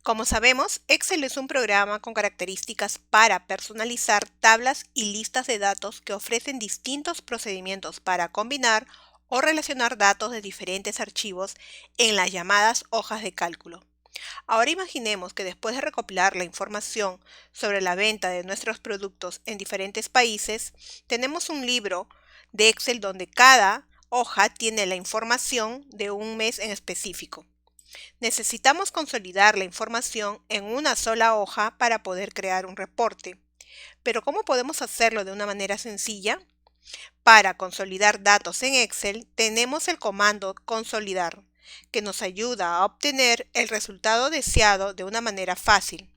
Como sabemos, Excel es un programa con características para personalizar tablas y listas de datos que ofrecen distintos procedimientos para combinar o relacionar datos de diferentes archivos en las llamadas hojas de cálculo. Ahora imaginemos que después de recopilar la información sobre la venta de nuestros productos en diferentes países, tenemos un libro de Excel donde cada hoja tiene la información de un mes en específico. Necesitamos consolidar la información en una sola hoja para poder crear un reporte. Pero ¿cómo podemos hacerlo de una manera sencilla? Para consolidar datos en Excel tenemos el comando consolidar, que nos ayuda a obtener el resultado deseado de una manera fácil.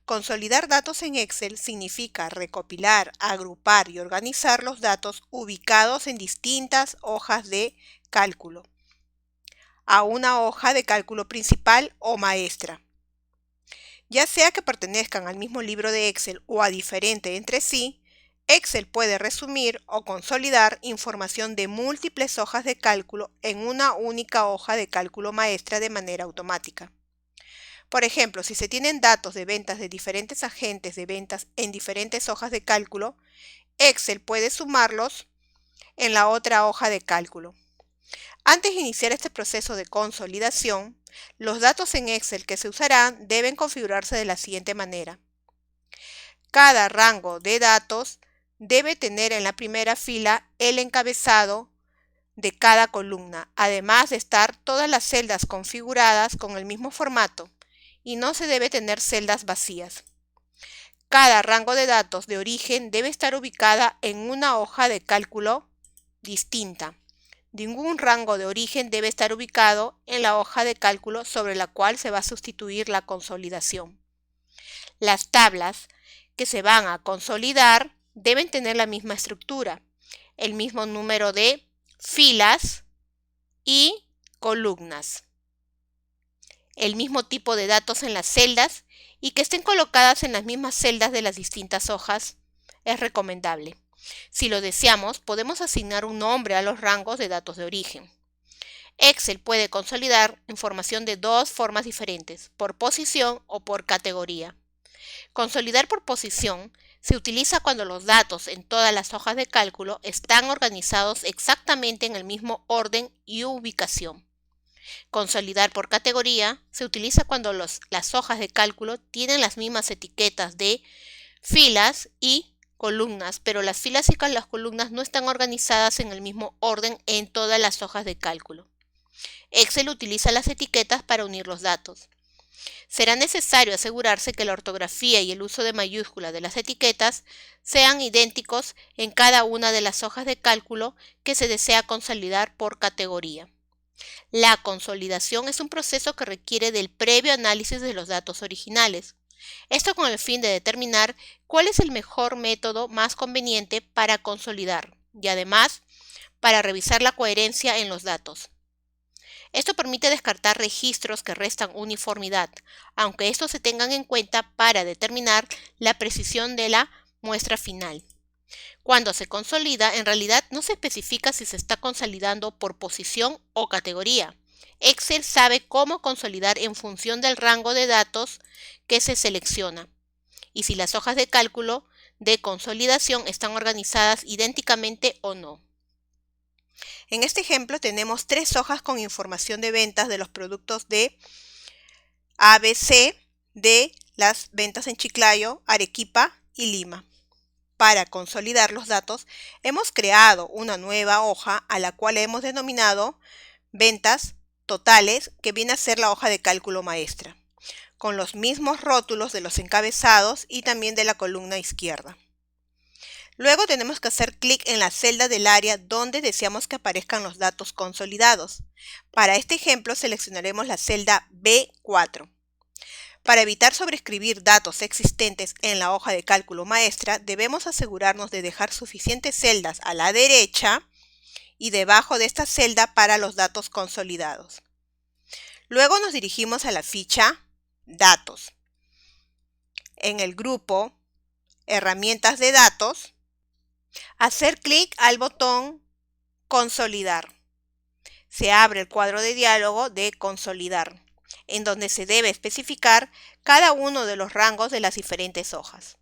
Consolidar datos en Excel significa recopilar, agrupar y organizar los datos ubicados en distintas hojas de cálculo a una hoja de cálculo principal o maestra. Ya sea que pertenezcan al mismo libro de Excel o a diferente entre sí, Excel puede resumir o consolidar información de múltiples hojas de cálculo en una única hoja de cálculo maestra de manera automática. Por ejemplo, si se tienen datos de ventas de diferentes agentes de ventas en diferentes hojas de cálculo, Excel puede sumarlos en la otra hoja de cálculo. Antes de iniciar este proceso de consolidación, los datos en Excel que se usarán deben configurarse de la siguiente manera. Cada rango de datos debe tener en la primera fila el encabezado de cada columna, además de estar todas las celdas configuradas con el mismo formato, y no se debe tener celdas vacías. Cada rango de datos de origen debe estar ubicada en una hoja de cálculo distinta. Ningún rango de origen debe estar ubicado en la hoja de cálculo sobre la cual se va a sustituir la consolidación. Las tablas que se van a consolidar deben tener la misma estructura, el mismo número de filas y columnas, el mismo tipo de datos en las celdas y que estén colocadas en las mismas celdas de las distintas hojas es recomendable. Si lo deseamos, podemos asignar un nombre a los rangos de datos de origen. Excel puede consolidar información de dos formas diferentes, por posición o por categoría. Consolidar por posición se utiliza cuando los datos en todas las hojas de cálculo están organizados exactamente en el mismo orden y ubicación. Consolidar por categoría se utiliza cuando las hojas de cálculo tienen las mismas etiquetas de filas y columnas, pero las filas y las columnas no están organizadas en el mismo orden en todas las hojas de cálculo. Excel utiliza las etiquetas para unir los datos. Será necesario asegurarse que la ortografía y el uso de mayúsculas de las etiquetas sean idénticos en cada una de las hojas de cálculo que se desea consolidar por categoría. La consolidación es un proceso que requiere del previo análisis de los datos originales. Esto con el fin de determinar cuál es el mejor método más conveniente para consolidar y además para revisar la coherencia en los datos. Esto permite descartar registros que restan uniformidad, aunque estos se tengan en cuenta para determinar la precisión de la muestra final. Cuando se consolida, en realidad no se especifica si se está consolidando por posición o categoría. Excel sabe cómo consolidar en función del rango de datos que se selecciona y si las hojas de cálculo de consolidación están organizadas idénticamente o no. En este ejemplo tenemos tres hojas con información de ventas de los productos de ABC de las ventas en Chiclayo, Arequipa y Lima. Para consolidar los datos, hemos creado una nueva hoja a la cual hemos denominado ventas totales, que viene a ser la hoja de cálculo maestra, con los mismos rótulos de los encabezados y también de la columna izquierda. Luego tenemos que hacer clic en la celda del área donde deseamos que aparezcan los datos consolidados. Para este ejemplo seleccionaremos la celda B4. Para evitar sobreescribir datos existentes en la hoja de cálculo maestra, debemos asegurarnos de dejar suficientes celdas a la derecha y debajo de esta celda para los datos consolidados. Luego nos dirigimos a la ficha Datos. En el grupo Herramientas de datos, hacer clic al botón Consolidar. Se abre el cuadro de diálogo de Consolidar. en donde se debe especificar cada uno de los rangos de las diferentes hojas.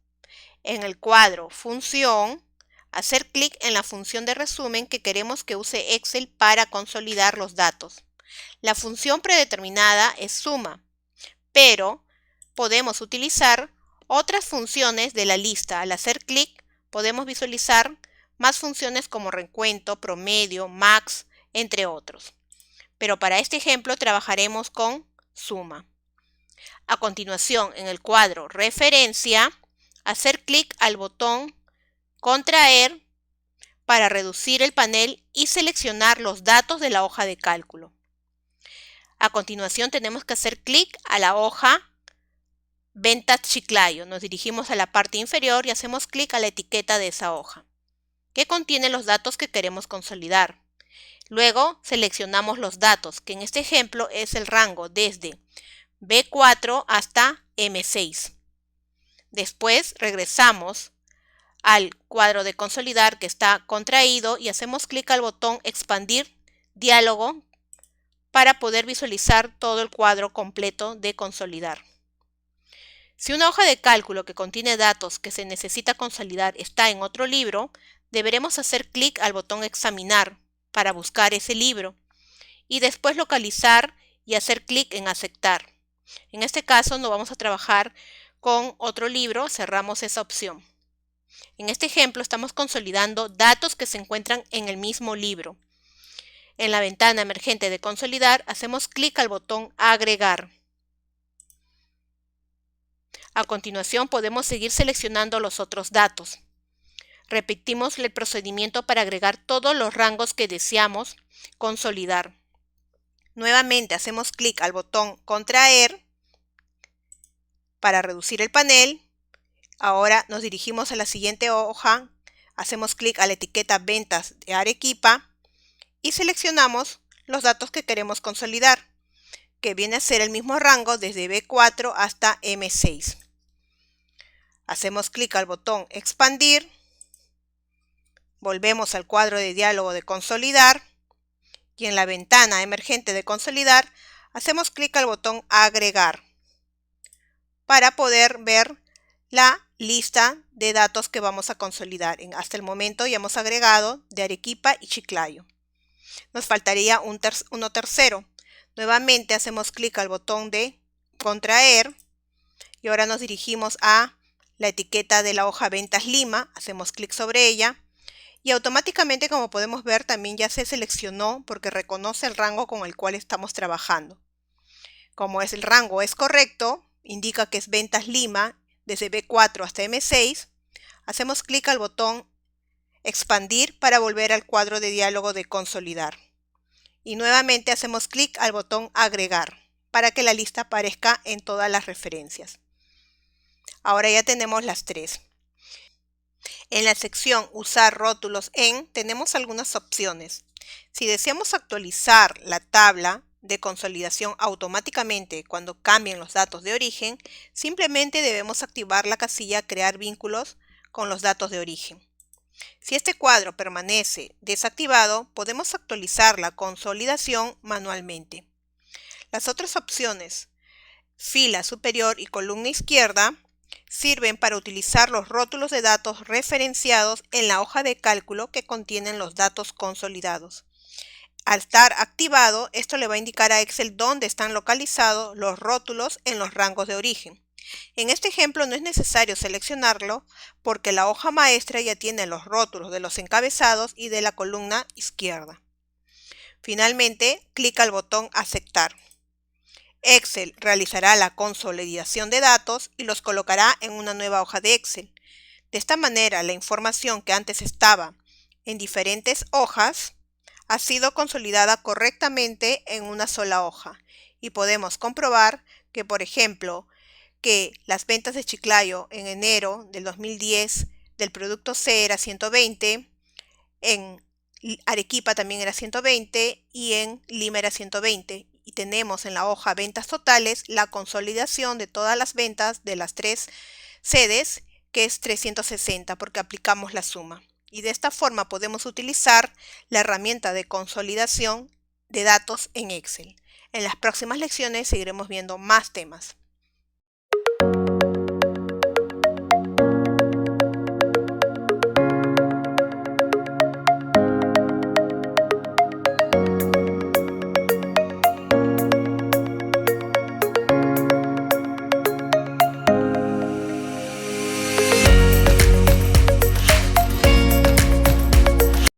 En el cuadro Función, hacer clic en la función de resumen que queremos que use Excel para consolidar los datos. La función predeterminada es suma, pero podemos utilizar otras funciones de la lista. Al hacer clic, podemos visualizar más funciones como recuento, promedio, max, entre otros. Pero para este ejemplo trabajaremos con suma. A continuación, en el cuadro Referencia, hacer clic al botón Contraer para reducir el panel y seleccionar los datos de la hoja de cálculo. A continuación tenemos que hacer clic a la hoja Ventas Chiclayo. Nos dirigimos a la parte inferior y hacemos clic a la etiqueta de esa hoja, que contiene los datos que queremos consolidar. Luego seleccionamos los datos, que en este ejemplo es el rango desde B4 hasta M6. Después regresamos al cuadro de consolidar que está contraído y hacemos clic al botón Expandir diálogo para poder visualizar todo el cuadro completo de consolidar. Si una hoja de cálculo que contiene datos que se necesita consolidar está en otro libro, deberemos hacer clic al botón Examinar para buscar ese libro y después localizar y hacer clic en Aceptar. En este caso no vamos a trabajar con otro libro, cerramos esa opción. En este ejemplo estamos consolidando datos que se encuentran en el mismo libro. En la ventana emergente de consolidar hacemos clic al botón Agregar. A continuación podemos seguir seleccionando los otros datos. Repetimos el procedimiento para agregar todos los rangos que deseamos consolidar. Nuevamente hacemos clic al botón Contraer para reducir el panel. Ahora nos dirigimos a la siguiente hoja, hacemos clic a la etiqueta Ventas de Arequipa y seleccionamos los datos que queremos consolidar, que viene a ser el mismo rango desde B4 hasta M6. Hacemos clic al botón Expandir, volvemos al cuadro de diálogo de Consolidar y en la ventana emergente de Consolidar hacemos clic al botón Agregar para poder ver la lista de datos que vamos a consolidar. Hasta el momento ya hemos agregado de Arequipa y Chiclayo. Nos faltaría uno tercero. Nuevamente hacemos clic al botón de Contraer y ahora nos dirigimos a la etiqueta de la hoja Ventas Lima, hacemos clic sobre ella y automáticamente, como podemos ver, también ya se seleccionó porque reconoce el rango con el cual estamos trabajando. Como el rango es correcto, indica que es Ventas Lima desde B4 hasta M6, hacemos clic al botón Expandir para volver al cuadro de diálogo de Consolidar. Y nuevamente hacemos clic al botón Agregar para que la lista aparezca en todas las referencias. Ahora ya tenemos las tres. En la sección Usar rótulos en tenemos algunas opciones. Si deseamos actualizar la tabla de consolidación automáticamente cuando cambien los datos de origen, simplemente debemos activar la casilla Crear vínculos con los datos de origen. Si este cuadro permanece desactivado, podemos actualizar la consolidación manualmente. Las otras opciones, fila superior y columna izquierda, sirven para utilizar los rótulos de datos referenciados en la hoja de cálculo que contienen los datos consolidados. Al estar activado, esto le va a indicar a Excel dónde están localizados los rótulos en los rangos de origen. En este ejemplo no es necesario seleccionarlo porque la hoja maestra ya tiene los rótulos de los encabezados y de la columna izquierda. Finalmente, clic al botón Aceptar. Excel realizará la consolidación de datos y los colocará en una nueva hoja de Excel. De esta manera, la información que antes estaba en diferentes hojas ha sido consolidada correctamente en una sola hoja y podemos comprobar que, por ejemplo, que las ventas de Chiclayo en enero del 2010 del producto C era 120, en Arequipa también era 120 y en Lima era 120. Y tenemos en la hoja Ventas Totales la consolidación de todas las ventas de las tres sedes, que es 360 porque aplicamos la suma. Y de esta forma podemos utilizar la herramienta de consolidación de datos en Excel. En las próximas lecciones seguiremos viendo más temas.